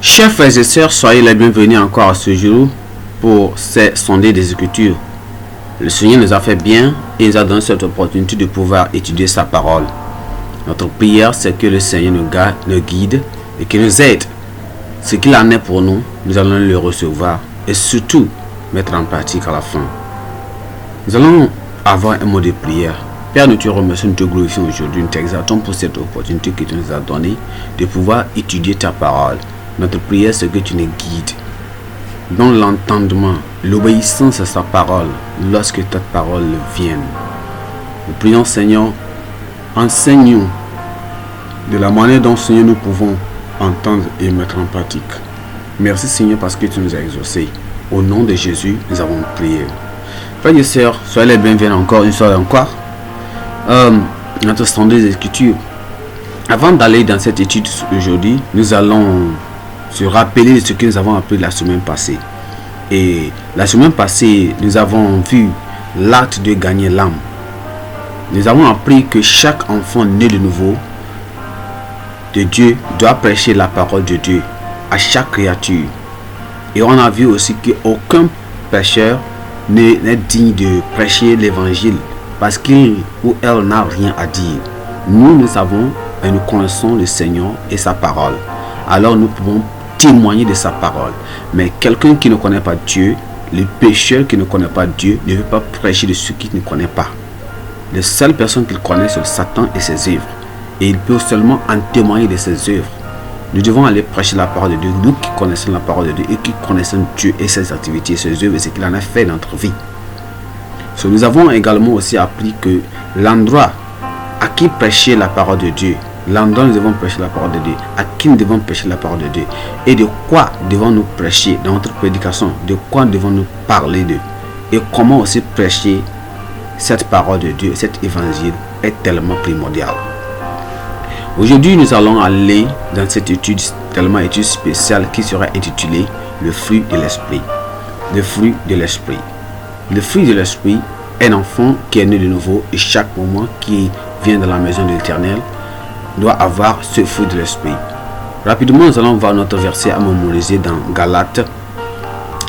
Chers frères et sœurs, soyez les bienvenus encore à ce jour pour ces sondées des Écritures. Le Seigneur nous a fait bien et nous a donné cette opportunité de pouvoir étudier sa parole. Notre prière, c'est que le Seigneur nous guide et qu'il nous aide. Ce qu'il en est pour nous, nous allons le recevoir et surtout mettre en pratique à la fin. Nous allons avoir un mot de prière. Père, nous te remercions, nous te glorifions aujourd'hui, nous t'exaltons pour cette opportunité que tu nous as donnée de pouvoir étudier ta parole. Notre prière, c'est que tu nous guides dans l'entendement, l'obéissance à sa parole lorsque ta parole vienne. Nous prions, Seigneur, enseigne-nous de la manière dont, Seigneur, nous pouvons entendre et mettre en pratique. Merci, Seigneur, parce que tu nous as exaucés. Au nom de Jésus, nous avons prié. Frères et sœurs, soyez les bienvenus encore une soirée encore. Notre sondée des Écritures. Avant d'aller dans cette étude aujourd'hui, nous allons se rappeler de ce que nous avons appris la semaine passée. Et la semaine passée, nous avons vu l'acte de gagner l'âme. Nous avons appris que chaque enfant né de nouveau de Dieu doit prêcher la parole de Dieu à chaque créature. Et on a vu aussi qu'aucun prêcheur n'est digne de prêcher l'évangile parce qu'il ou elle n'a rien à dire. Nous savons et nous connaissons le Seigneur et sa parole. Alors nous pouvons témoigner de sa parole. Mais quelqu'un qui ne connaît pas Dieu, le pécheur qui ne connaît pas Dieu, ne veut pas prêcher de ce qu'il ne connaît pas. La seule personne qu'il connaît, c'est Satan et ses œuvres. Et il peut seulement en témoigner de ses œuvres. Nous devons aller prêcher la parole de Dieu, nous qui connaissons la parole de Dieu et qui connaissons Dieu et ses activités, ses œuvres et ce qu'il en a fait dans notre vie. Nous avons également aussi appris que l'endroit à qui prêcher la parole de Dieu, l'endroit où nous devons prêcher la parole de Dieu, à qui nous devons prêcher la parole de Dieu, et de quoi devons-nous prêcher dans notre prédication, de quoi devons-nous parler d'eux, et comment aussi prêcher cette parole de Dieu, cet évangile est tellement primordial. Aujourd'hui, nous allons aller dans cette étude spéciale qui sera intitulée le fruit de l'esprit. Le fruit de l'esprit. Le fruit de l'esprit est un enfant qui est né de nouveau et chaque moment qui vient dans la maison de l'Éternel doit avoir ce fruit de l'esprit. Rapidement, nous allons voir notre verset à mémoriser dans Galates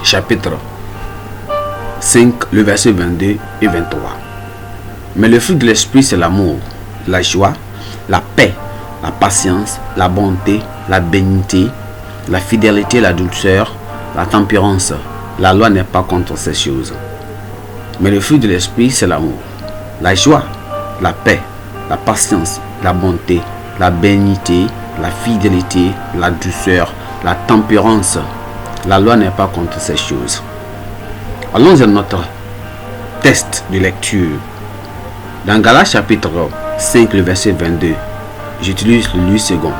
chapitre 5, le verset 22 et 23. Mais le fruit de l'esprit, c'est l'amour, la joie, la paix, la patience, la bonté, la bénignité, la fidélité, la douceur, la tempérance. La loi n'est pas contre ces choses. Mais le fruit de l'esprit, c'est l'amour, la joie, la paix, la patience, la bonté, la bénignité, la fidélité, la douceur, la tempérance. La loi n'est pas contre ces choses. Allons à notre test de lecture. Dans Galates chapitre 5, le verset 22, j'utilise le 8 secondes.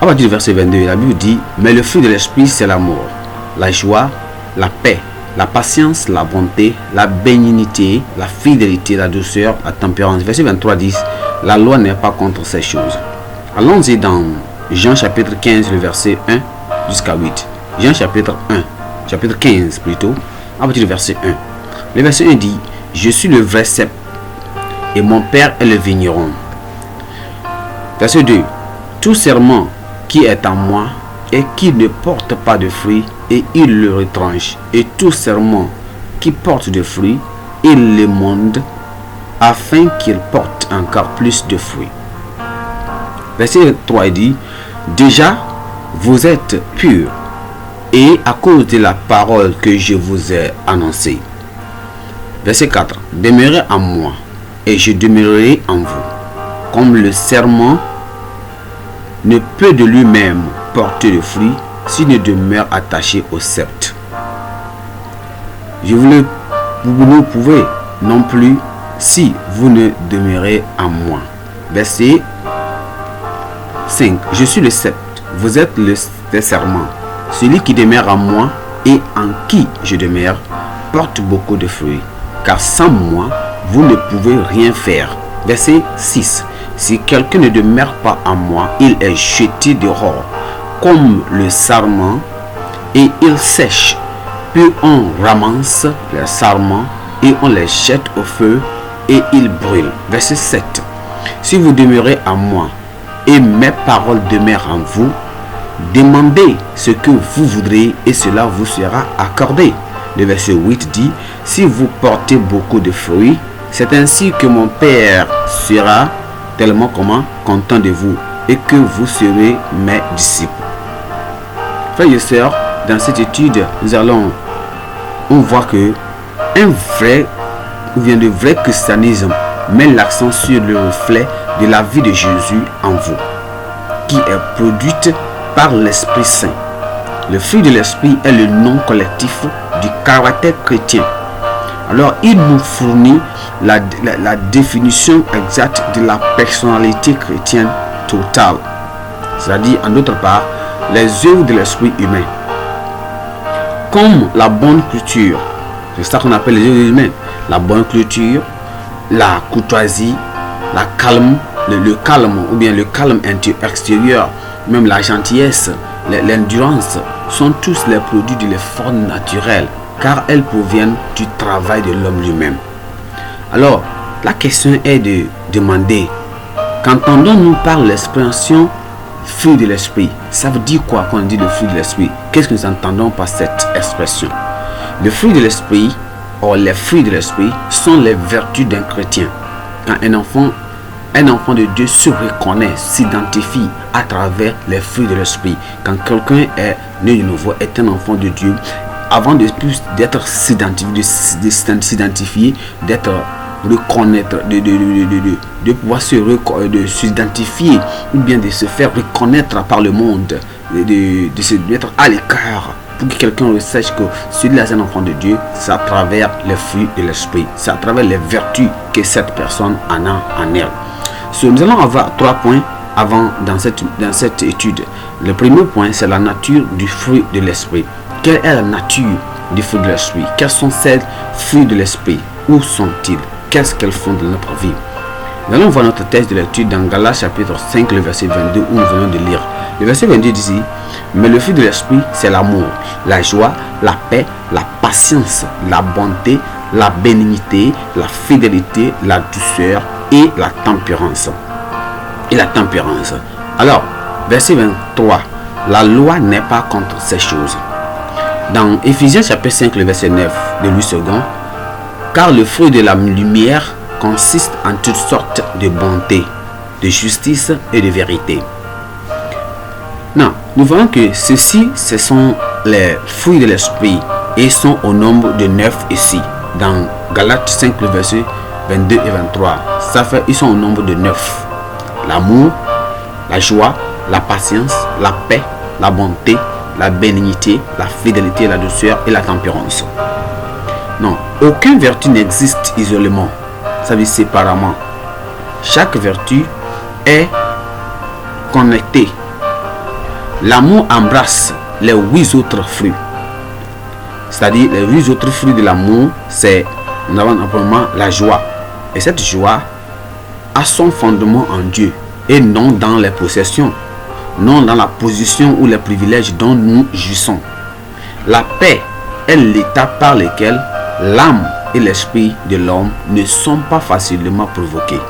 À partir du verset 22, la Bible dit: mais le fruit de l'esprit, c'est l'amour, la joie, la paix, la patience, la bonté, la bénignité, la fidélité, la douceur, la tempérance. Verset 23 dit: la loi n'est pas contre ces choses. Allons-y dans Jean chapitre 15, le verset 1 jusqu'à 8. Jean chapitre 15 plutôt, à partir du verset 1. Le verset 1 dit: je suis le vrai cep et mon père est le vigneron. Verset 2. Tout serment qui est en moi et qui ne porte pas de fruits, et il le retranche. Et tout serment qui porte de fruits, il le monde, afin qu'il porte encore plus de fruits. Verset 3 dit: déjà vous êtes purs, et à cause de la parole que je vous ai annoncée. Verset 4. Demeurez en moi, et je demeurerai en vous. Comme le serment ne peut de lui-même porter de fruits s'il ne demeure attaché au sceptre. Vous ne pouvez non plus si vous ne demeurez en moi. Verset 5. Je suis le sceptre, vous êtes le serment. Celui qui demeure en moi et en qui je demeure porte beaucoup de fruits, car sans moi, vous ne pouvez rien faire. Verset 6. Si quelqu'un ne demeure pas en moi, il est jeté dehors comme le sarment et il sèche. Puis on ramasse les sarments et on les jette au feu et ils brûlent. Verset 7. Si vous demeurez en moi et mes paroles demeurent en vous, Demandez ce que vous voudrez et cela vous sera accordé. Le verset 8 dit, si vous portez beaucoup de fruits, c'est ainsi que mon Père sera tellement content de vous et que vous serez mes disciples. Frères et sœurs, dans cette étude, on voit que le vrai christianisme met l'accent sur le reflet de la vie de Jésus en vous, qui est produite par l'Esprit Saint. Le fruit de l'Esprit est le nom collectif du caractère chrétien. Alors, il nous fournit la définition exacte de la personnalité chrétienne totale. C'est-à-dire, en d'autres part, les œuvres de l'esprit humain. Comme la bonne culture, c'est ça qu'on appelle les œuvres humaines. La bonne culture, la courtoisie, le calme ou bien le calme extérieur, même la gentillesse, l'endurance, sont tous les produits de l'effort naturel, car elles proviennent du travail de l'homme lui-même. Alors, la question est de demander, qu'entendons-nous par l'expression fruit de l'esprit? Ça veut dire quoi quand on dit le fruit de l'esprit? Qu'est-ce que nous entendons par cette expression? Le fruit de l'esprit, ou les fruits de l'esprit, sont les vertus d'un chrétien. Quand un enfant de Dieu se reconnaît, s'identifie à travers les fruits de l'esprit. Quand quelqu'un est né de nouveau, est un enfant de Dieu, avant d'être s'identifier, d'être reconnaître, de pouvoir s'identifier ou bien de se faire reconnaître par le monde, de se mettre à l'écart pour que quelqu'un sache que celui-là est un enfant de Dieu. C'est à travers les fruits de l'esprit, c'est à travers les vertus que cette personne en a en elle. Nous allons avoir 3 points dans cette étude. Le premier point, c'est la nature du fruit de l'esprit. Quelle est la nature du fruit de l'esprit? Quels sont ces fruits de l'esprit? Où sont-ils? Qu'est-ce qu'elles font de notre vie? Nous allons voir notre texte de lecture dans Galates chapitre 5, le verset 22, où nous venons de lire. Le verset 22 dit ici, mais le fruit de l'esprit, c'est l'amour, la joie, la paix, la patience, la bonté, la bénignité, la fidélité, la douceur et la tempérance. Alors, verset 23, la loi n'est pas contre ces choses. Dans Éphésiens chapitre 5, le verset 9 de Louis II, car le fruit de la lumière consiste en toutes sortes de bonté, de justice et de vérité. Non, nous voyons que ceci, ce sont les fruits de l'esprit et sont au nombre de 9 ici. Dans Galates 5, le verset 22 et 23, ils sont au nombre de 9. L'amour, la joie, la patience, la paix, la bonté, la bénignité, la fidélité, la douceur et la tempérance. Non, aucune vertu n'existe isolément, ça veut dire séparément. Chaque vertu est connectée. L'amour embrasse les 8 autres fruits. C'est-à-dire les 8 autres fruits de l'amour, nous avons simplement la joie. Et cette joie a son fondement en Dieu et non dans les possessions, non dans la position ou les privilèges dont nous jouissons. La paix est l'état par lequel l'âme et l'esprit de l'homme ne sont pas facilement provoqués.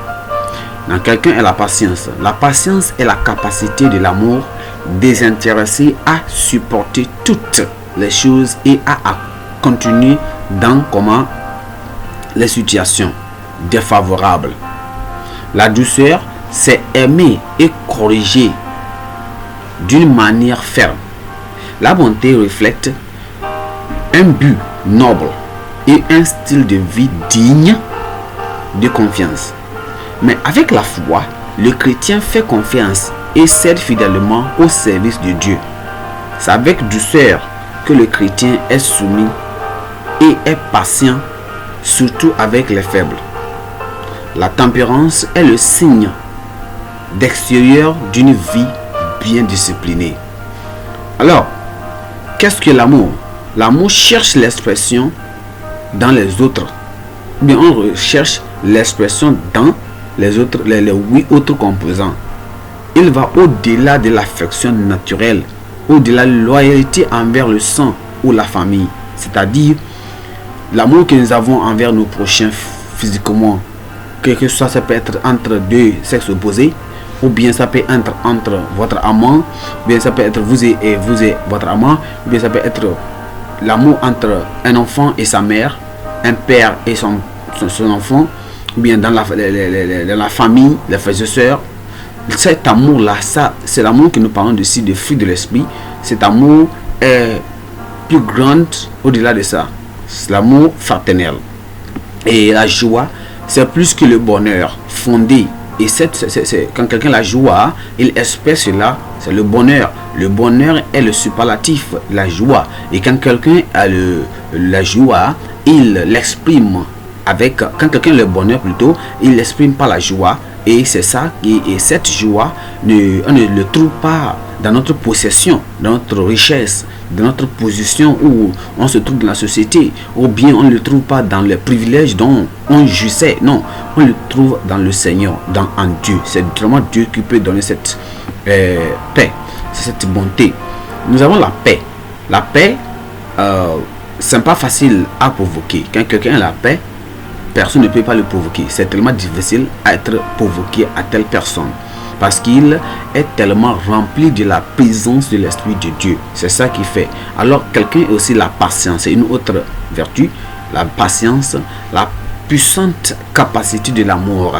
Dans quelqu'un est la patience. La patience est la capacité de l'amour désintéressé à supporter toutes les choses et à continuer dans les situations défavorables. La douceur, c'est aimer et corriger d'une manière ferme. La bonté reflète un but noble et un style de vie digne de confiance. Mais avec la foi, le chrétien fait confiance et cède fidèlement au service de Dieu. C'est avec douceur que le chrétien est soumis et est patient, surtout avec les faibles. La tempérance est le signe d'extérieur d'une vie bien disciplinée. Alors, qu'est-ce que l'amour? L'amour cherche l'expression dans les autres. Mais on recherche l'expression dans les 8 autres composants. Il va au-delà de l'affection naturelle, au-delà de la loyauté envers le sang ou la famille. C'est-à-dire l'amour que nous avons envers nos prochains physiquement, que ce soit, ça peut être entre deux sexes opposés, ou bien ça peut être entre votre amant, ou bien ça peut être vous et votre amant, ou bien ça peut être l'amour entre un enfant et sa mère, un père et son enfant, ou bien dans la famille, les frères et sœurs. Cet amour-là, ça, c'est l'amour que nous parlons ici, de fruit de l'esprit. Cet amour est plus grand au-delà de ça. C'est l'amour fraternel. Et la joie, c'est plus que le bonheur fondé. Et quand quelqu'un la joie, il espère cela, c'est le bonheur. Le bonheur est le superlatif, la joie. Et quand quelqu'un a la joie, il l'exprime avec, quand quelqu'un a le bonheur plutôt, il l'exprime par la joie. Et c'est ça, et cette joie, on ne le trouve pas dans notre possession, dans notre richesse, dans notre position où on se trouve dans la société, ou bien on ne le trouve pas dans les privilèges dont on jouissait. Non, on le trouve dans le Seigneur, en Dieu. C'est vraiment Dieu qui peut donner cette paix, cette bonté. Nous avons la paix. La paix, c'est pas facile à provoquer. Quand quelqu'un a la paix, personne ne peut pas le provoquer. C'est tellement difficile à être provoqué à telle personne. Parce qu'il est tellement rempli de la présence de l'Esprit de Dieu. C'est ça qui fait. Alors, quelqu'un a aussi la patience. C'est une autre vertu. La patience, la puissante capacité de l'amour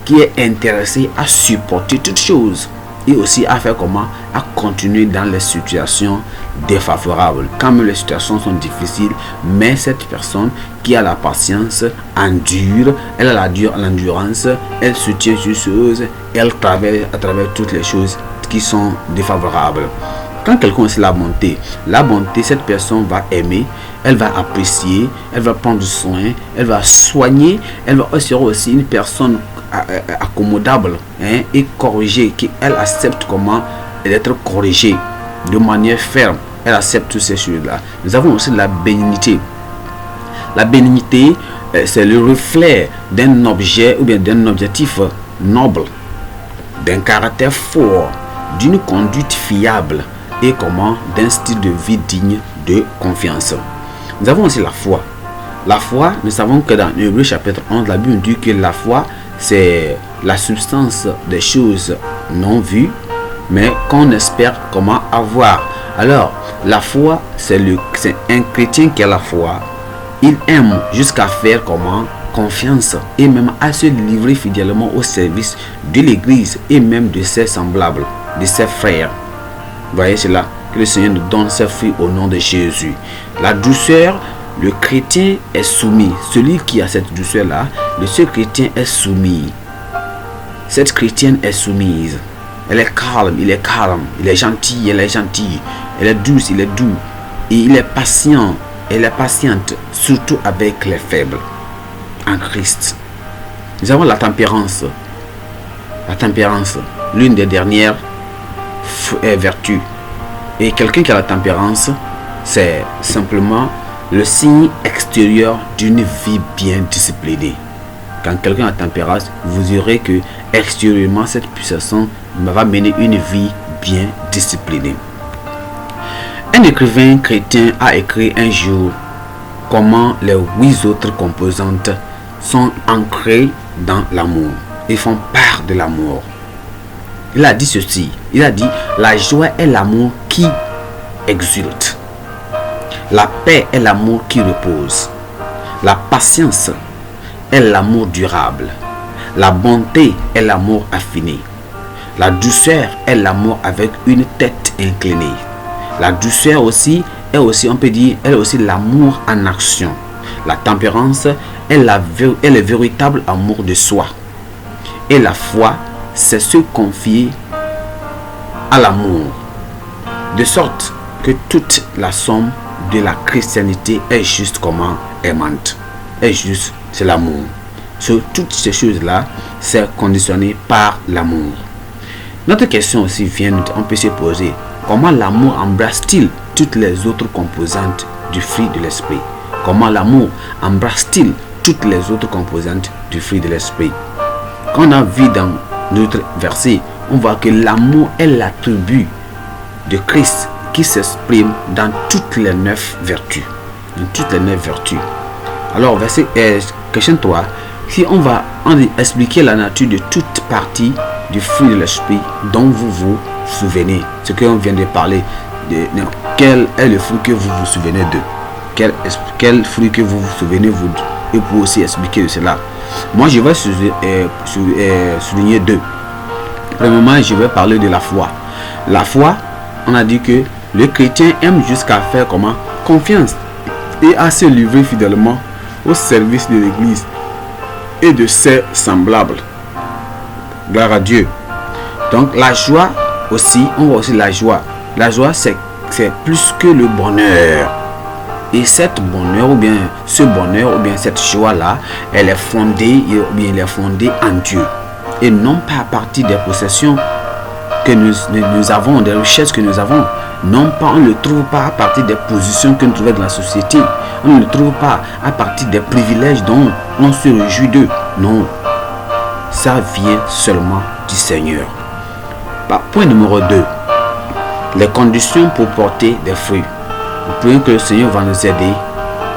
qui est intéressé à supporter toutes choses. Et aussi à faire comment? À continuer dans les situations défavorables. Quand même les situations sont difficiles, mais cette personne qui a la patience endure, elle a l'endurance, elle se tient sur choses, elle travaille à travers toutes les choses qui sont défavorables. Quand quelqu'un a la bonté, cette personne va aimer, elle va apprécier, elle va prendre soin, elle va soigner, elle va aussi une personne accommodable, et corrigée, qu'elle accepte comment d'être corrigée de manière ferme. Elle accepte toutes ces choses-là. Nous avons aussi la bénignité. La bénignité, c'est le reflet d'un objet ou bien d'un objectif noble, d'un caractère fort, d'une conduite fiable et d'un style de vie digne de confiance. Nous avons aussi la foi. La foi, nous savons que dans Hébreux chapitre 11, la Bible dit que la foi, c'est la substance des choses non vues, mais qu'on espère avoir. Alors, la foi, c'est un chrétien qui a la foi. Il aime jusqu'à faire confiance et même à se livrer fidèlement au service de l'Église et même de ses semblables, de ses frères. Voyez cela, que le Seigneur nous donne ses fruits au nom de Jésus. La douceur, le chrétien est soumis. Celui qui a cette douceur-là, ce chrétien est soumis. Cette chrétienne est soumise. Elle est calme, il est calme. Il est gentil, elle est gentille. Elle est douce, il est doux. Et il est patient, elle est patiente, surtout avec les faibles. En Christ. Nous avons la tempérance. La tempérance, l'une des dernières vertus. Et quelqu'un qui a la tempérance, c'est simplement le signe extérieur d'une vie bien disciplinée. Quand quelqu'un a la tempérance, vous verrez que extérieurement, cette personne va mener une vie bien disciplinée. Un écrivain chrétien a écrit un jour comment les 8 autres composantes sont ancrées dans l'amour. Ils font part de l'amour. Il a dit ceci. Il a dit, la joie est l'amour qui exulte. La paix est l'amour qui repose. La patience est l'amour durable. La bonté est l'amour affiné. La douceur est l'amour avec une tête inclinée. La douceur aussi, on peut dire, elle est aussi l'amour en action. La tempérance est le véritable amour de soi. Et la foi, c'est se confier à l'amour. De sorte que toute la somme de la christianité est juste aimante. Est juste, c'est l'amour. Sur toutes ces choses-là, c'est conditionné par l'amour. Notre question aussi vient, on peut se poser, comment l'amour embrasse-t-il toutes les autres composantes du fruit de l'esprit? Comment l'amour embrasse-t-il toutes les autres composantes du fruit de l'esprit? Quand on a vu dans notre verset, on voit que l'amour est l'attribut de Christ qui s'exprime dans toutes les 9 vertus. Dans toutes les 9 vertus. Alors, verset question 3, si on va expliquer la nature de toute partie du fruit de l'esprit dont vous vous souvenez. Ce qu'on vient de parler. Quel est le fruit que vous vous souvenez de? Quel fruit que vous vous souvenez vous? Et pour aussi expliquer cela. Moi, je vais souligner deux. Premièrement, je vais parler de la foi. La foi, on a dit que le chrétien aime jusqu'à faire comment? Confiance et à se livrer fidèlement au service de l'Église et de ses semblables. Gloire à Dieu. Donc la joie aussi, on voit aussi la joie. La joie, c'est plus que le bonheur. Et cette bonheur, ou bien ce bonheur, ou bien cette joie-là, elle est fondée, ou bien elle est fondée en Dieu. Et non pas à partir des possessions que nous avons, des richesses que nous avons. Non pas, on ne le trouve pas à partir des positions que nous trouvons dans la société. On ne le trouve pas à partir des privilèges dont on se réjouit d'eux. Non, ça vient seulement du Seigneur. Point numéro 2. Les conditions pour porter des fruits. Nous prions que le Seigneur va nous aider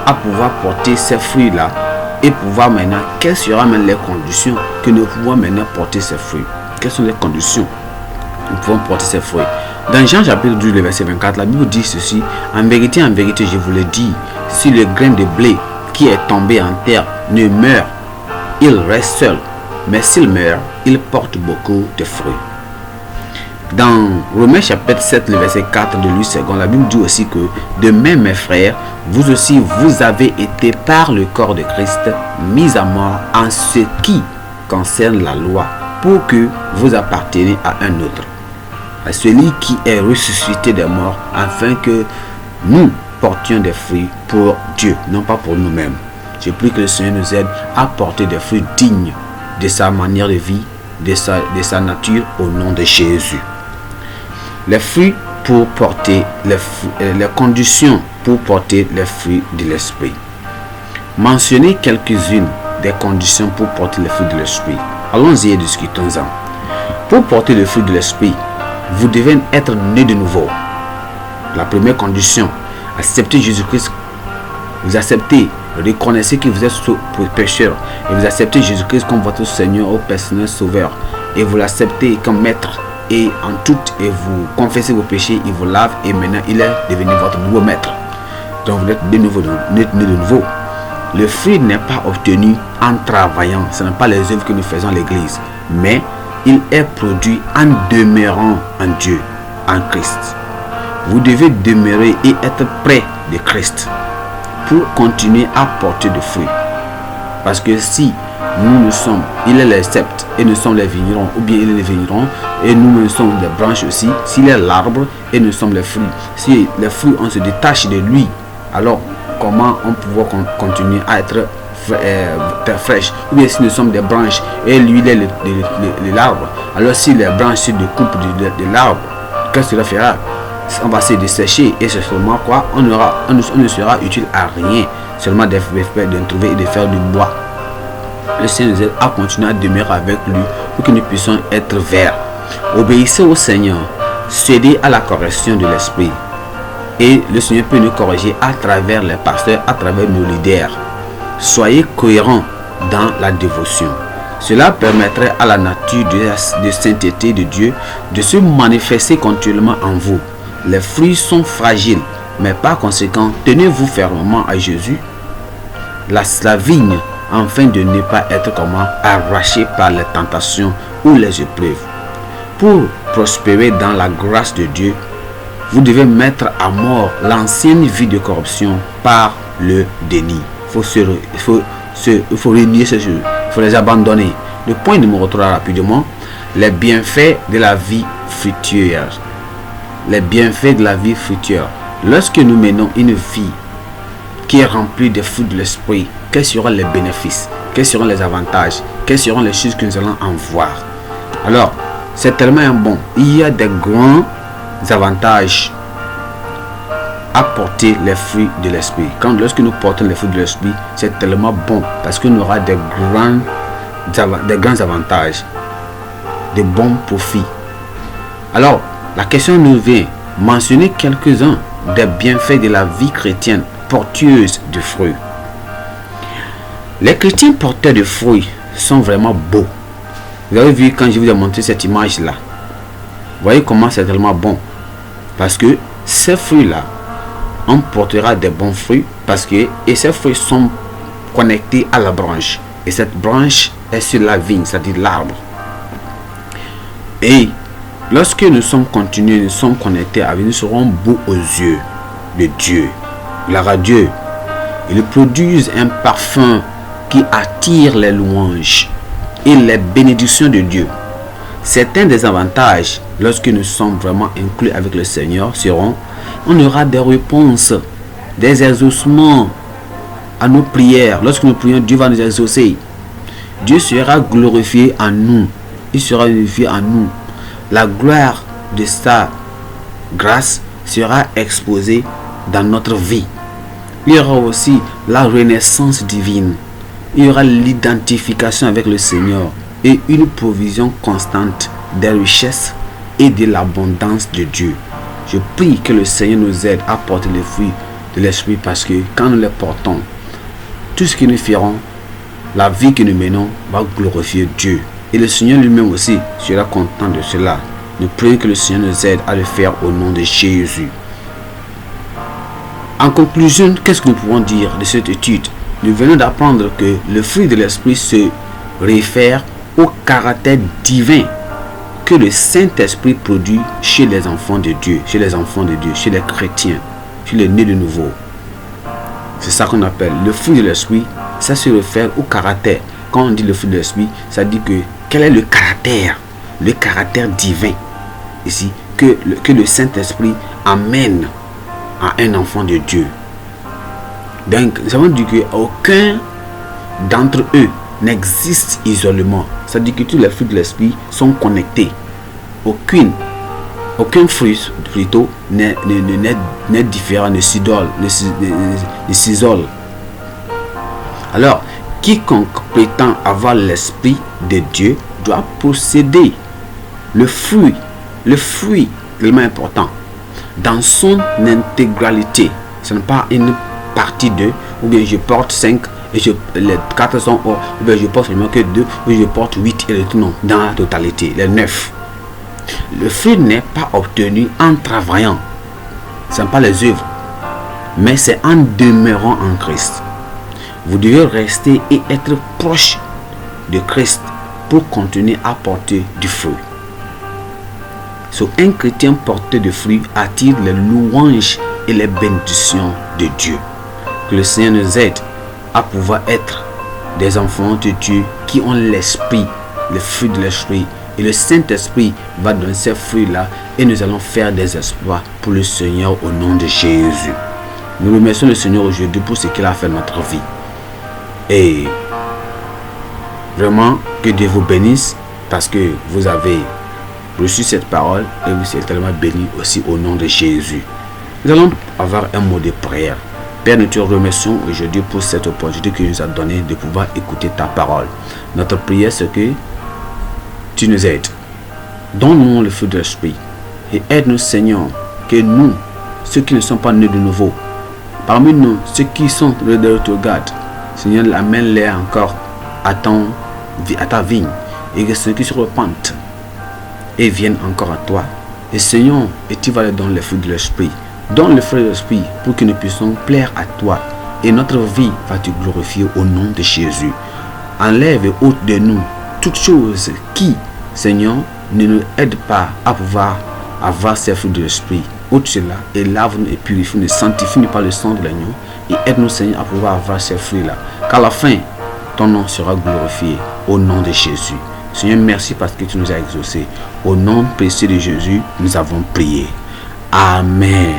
à pouvoir porter ces fruits-là et pouvoir maintenant, quelles seront maintenant les conditions que nous pouvons maintenant porter ces fruits? Quelles sont les conditions nous pouvons porter ces fruits? Dans Jean chapitre 12, le verset 24, la Bible dit ceci: en vérité, je vous le dis, si le grain de blé qui est tombé en terre ne meurt, il reste seul, mais s'il meurt, il porte beaucoup de fruits. Dans Romains chapitre 7, le verset 4 de Louis II, la Bible dit aussi que de même, mes frères, vous aussi, vous avez été par le corps de Christ mis à mort en ce qui concerne la loi, pour que vous apparteniez à un autre, à celui qui est ressuscité des morts, afin que nous portions des fruits pour Dieu, non pas pour nous-mêmes. Je prie que le Seigneur nous aide à porter des fruits dignes de sa manière de vie, de sa nature, au nom de Jésus. Les fruits pour porter les conditions pour porter les fruits de l'esprit. Mentionnez quelques-unes des conditions pour porter les fruits de l'esprit. Allons-y et discutons-en. Pour porter le fruit de l'esprit, vous devez être né de nouveau. La première condition, accepter Jésus-Christ. Vous acceptez, reconnaissez que vous êtes pécheur et vous acceptez Jésus-Christ comme votre Seigneur ou personnel sauveur et vous l'acceptez comme maître. Et en tout, et vous confessez vos péchés, il vous lave et maintenant il est devenu votre nouveau maître. Donc vous êtes de nouveau, né de nouveau. Le fruit n'est pas obtenu en travaillant, ce n'est pas les œuvres que nous faisons à l'église, mais il est produit en demeurant en Dieu, en Christ. Vous devez demeurer et être près de Christ pour continuer à porter des fruits. Parce que si nous sommes, il est les sept et nous sommes les vignerons, ou bien il est les vignerons et nous sommes les branches aussi, s'il est l'arbre et nous sommes les fruits, si les fruits on se détache de lui, alors comment on peut continuer à être fraîche? Ou bien si nous sommes des branches et lui il est l'arbre, alors si les branches se découpent de l'arbre, qu'est-ce que cela fera? On va se dessécher et c'est seulement quoi? On ne sera utile à rien, seulement de trouver et de faire du bois. Le Seigneur nous aide à continuer à demeurer avec lui pour que nous puissions être verts. Obéissez au Seigneur, cédez à la correction de l'esprit. Et le Seigneur peut nous corriger à travers les pasteurs, à travers nos leaders. Soyez cohérents dans la dévotion. Cela permettrait à la nature de sainteté de Dieu de se manifester continuellement en vous. Les fruits sont fragiles, mais par conséquent, tenez-vous fermement à Jésus. La vigne, afin de ne pas être arraché par les tentations ou les épreuves. Pour prospérer dans la grâce de Dieu, vous devez mettre à mort l'ancienne vie de corruption par le déni. Il faut renier ces choses, il faut les abandonner. Le point numéro 3 rapidement, les bienfaits de la vie future. Les bienfaits de la vie future. Lorsque nous menons une vie qui est remplie des fruits de l'esprit, quels seront les bénéfices? Quels seront les avantages? Quelles seront les choses que nous allons en voir? Alors, c'est tellement bon. Il y a des grands avantages à porter les fruits de l'esprit. Lorsque nous portons les fruits de l'esprit, c'est tellement bon parce qu'on aura des grands avantages, de bons profits. Alors, la question nous vient, mentionner quelques-uns des bienfaits de la vie chrétienne porteuse de fruits. Les chrétiens porteurs de fruits sont vraiment beaux. Vous avez vu quand je vous ai montré cette image-là. Voyez comment c'est tellement bon. Parce que ces fruits-là, on portera des bons fruits. Parce que et ces fruits sont connectés à la branche. Et cette branche est sur la vigne, c'est-à-dire l'arbre. Et lorsque nous sommes continués, nous sommes connectés avec, nous serons beaux aux yeux de Dieu. Gloire à Dieu. Ils produisent un parfum qui attire les louanges et les bénédictions de Dieu. Certains des avantages, lorsque nous sommes vraiment inclus avec le Seigneur, seront: on aura des réponses, des exaucements à nos prières. Lorsque nous prions, Dieu va nous exaucer. Dieu sera glorifié en nous. Il sera glorifié en nous. La gloire de sa grâce sera exposée dans notre vie. Il y aura aussi la renaissance divine. Il y aura l'identification avec le Seigneur et une provision constante des richesses et de l'abondance de Dieu. Je prie que le Seigneur nous aide à porter les fruits de l'Esprit, parce que quand nous les portons, tout ce que nous ferons, la vie que nous menons va glorifier Dieu. Et le Seigneur lui-même aussi sera content de cela. Nous prions que le Seigneur nous aide à le faire au nom de Jésus. En conclusion, qu'est-ce que nous pouvons dire de cette étude? Nous venons d'apprendre que le fruit de l'Esprit se réfère au caractère divin que le Saint-Esprit produit chez les enfants de Dieu, chez les chrétiens, chez les nés de nouveau. C'est ça qu'on appelle le fruit de l'Esprit. Ça se réfère au caractère. Quand on dit le fruit de l'Esprit, ça dit que quel est le caractère divin ici que le Saint-Esprit amène à un enfant de Dieu. Donc, nous avons dit qu'aucun d'entre eux n'existe isolement. Ça dit que tous les fruits de l'Esprit sont connectés. Aucun fruit plutôt n'est différent, ne s'isole. Alors, quiconque prétend avoir l'Esprit de Dieu doit posséder le fruit tellement important dans son intégralité. Ce n'est pas une partie de, ou bien je porte 5 et les 4 sont or, ou bien je porte seulement que 2, ou je porte 8 et le tout. Non, dans la totalité, les 9. Le fruit n'est pas obtenu en travaillant, ce n'est pas les œuvres, mais c'est en demeurant en Christ. Vous devez rester et être proche de Christ pour continuer à porter du fruit. Un chrétien porteur de fruits attire les louanges et les bénédictions de Dieu. Que le Seigneur nous aide à pouvoir être des enfants de Dieu qui ont l'Esprit, le fruit de l'Esprit. Et le Saint-Esprit va donner ces fruits-là et nous allons faire des exploits pour le Seigneur au nom de Jésus. Nous remercions le Seigneur aujourd'hui pour ce qu'il a fait dans notre vie. Et vraiment, que Dieu vous bénisse parce que vous avez reçu cette parole et vous êtes tellement bénis aussi au nom de Jésus. Nous allons avoir un mot de prière. Père, nous te remercions aujourd'hui pour cette opportunité que tu nous as donnée de pouvoir écouter ta parole. Notre prière, c'est que tu nous aides. Donne-nous le feu de l'Esprit et aide-nous, Seigneur, que nous, ceux qui ne sont pas nés de nouveau, parmi nous, ceux qui sont de te garde, Seigneur, amène-les encore à ta vigne, et que ceux qui se repentent et viennent encore à toi. Et Seigneur, et tu vas leur donner le fruit de l'Esprit. Donne le fruit de l'Esprit pour que nous puissions plaire à toi. Et notre vie va te glorifier au nom de Jésus. Enlève et ôte de nous toutes choses qui, Seigneur, ne nous aident pas à pouvoir avoir ces fruits de l'Esprit. Ôte cela et lave-nous et purifie-nous, sanctifie-nous par le sang de l'agneau et aide-nous, Seigneur, à pouvoir avoir ces fruits-là. Qu'à la fin, ton nom sera glorifié au nom de Jésus. Seigneur, merci parce que tu nous as exaucés. Au nom précieux de Jésus, nous avons prié. Amen.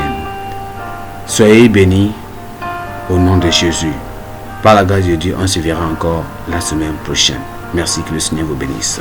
Soyez bénis au nom de Jésus. Par la grâce de Dieu, on se verra encore la semaine prochaine. Merci, que le Seigneur vous bénisse.